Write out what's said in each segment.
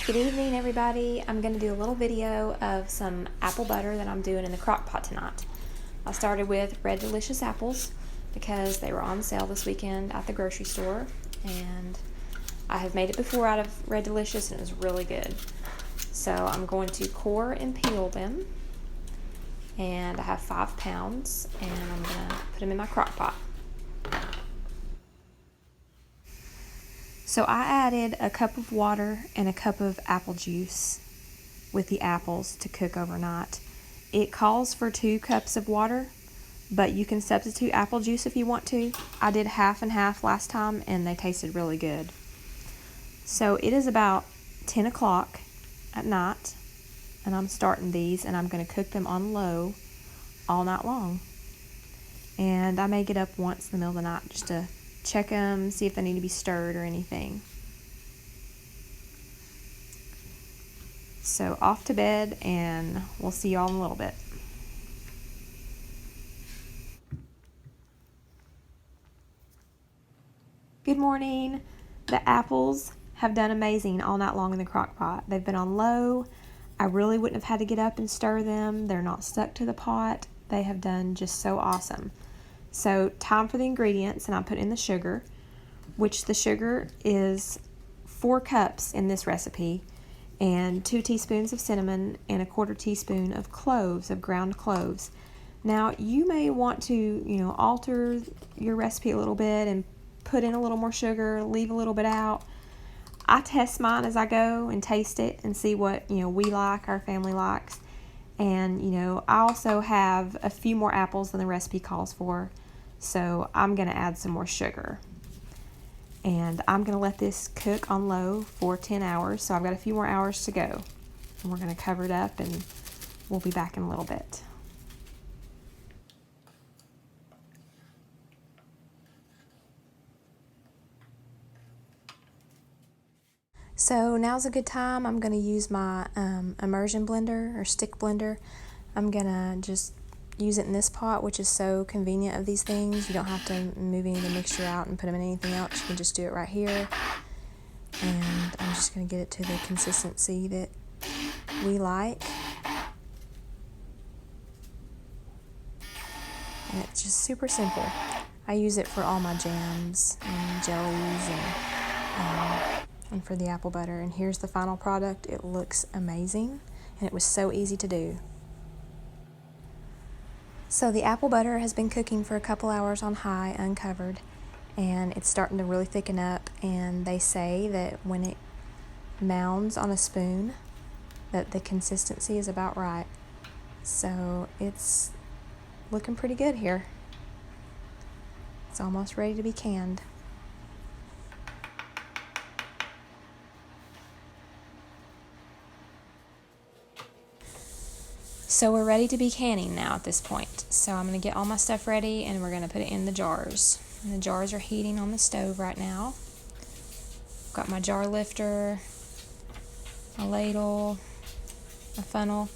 Good evening, everybody. I'm going to do a little video of some apple butter that I'm doing in the crock pot tonight. I started with Red Delicious apples because they were on sale this weekend at the grocery store, and I have made it before out of Red Delicious and it was really good. So I'm going to core and peel them, and I have 5 pounds, and I'm going to put them in my crock pot. So I added a cup of water and a cup of apple juice with the apples to cook overnight. It calls for 2 cups of water, but you can substitute apple juice if you want to. I did half and half last time and they tasted really good. So it is about 10 o'clock at night and I'm starting these, and I'm going to cook them on low all night long. And I may get up once in the middle of the night just to check them, see if they need to be stirred or anything. So off to bed, and we'll see y'all in a little bit. Good morning. The apples have done amazing all night long in the crock pot. They've been on low. I really wouldn't have had to get up and stir them. They're not stuck to the pot. They have done just so awesome. So time for the ingredients, and I put in the sugar, which the sugar is 4 cups in this recipe, and 2 teaspoons of cinnamon and a 1/4 teaspoon of cloves, of ground cloves. Now you may want to, alter your recipe a little bit and put in a little more sugar, leave a little bit out. I test mine as I go and taste it and see what, we like, our family likes. And, I also have a few more apples than the recipe calls for, so I'm going to add some more sugar. And I'm going to let this cook on low for 10 hours, so I've got a few more hours to go. And we're going to cover it up, and we'll be back in a little bit. So now's a good time. I'm going to use my immersion blender or stick blender. I'm going to just use it in this pot, which is so convenient of these things. You don't have to move any of the mixture out and put them in anything else. You can just do it right here. And I'm just going to get it to the consistency that we like. And it's just super simple. I use it for all my jams and jellies and for the apple butter. And here's the final product. It looks amazing, and it was so easy to do. So the apple butter has been cooking for a couple hours on high, uncovered, and it's starting to really thicken up, and they say that when it mounds on a spoon that the consistency is about right. So it's looking pretty good here. It's almost ready to be canned. So we're ready to be canning now at this point. So I'm going to get all my stuff ready, and we're going to put it in the jars. And the jars are heating on the stove right now. Got my jar lifter, a ladle, a funnel.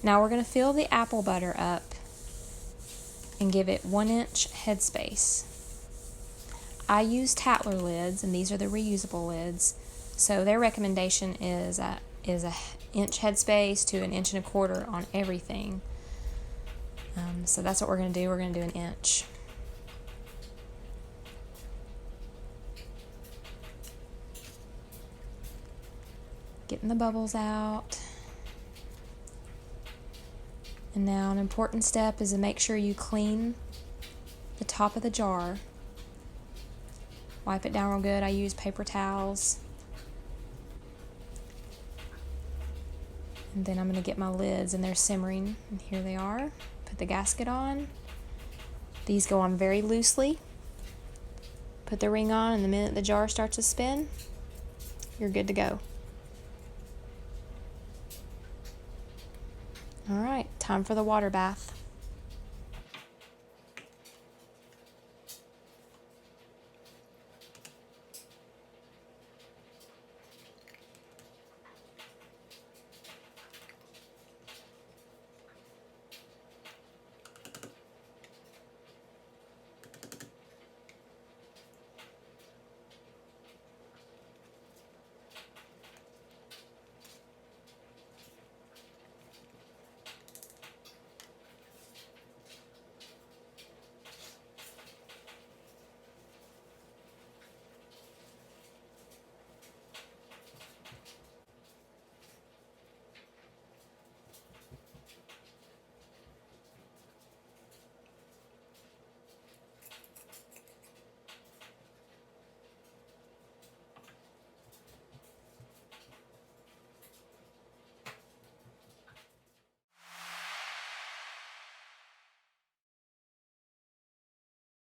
Now we're going to fill the apple butter up and give it 1-inch headspace. I use Tatler lids, and these are the reusable lids. So their recommendation is a 1-inch headspace to 1.25 inches on everything. So that's what we're going to do. We're going to do 1 inch. Getting the bubbles out. And now an important step is to make sure you clean the top of the jar. Wipe it down real good. I use paper towels. And then I'm going to get my lids, and they're simmering, and here they are. Put the gasket on. These go on very loosely. Put the ring on, and the minute the jar starts to spin, you're good to go. All right, time for the water bath.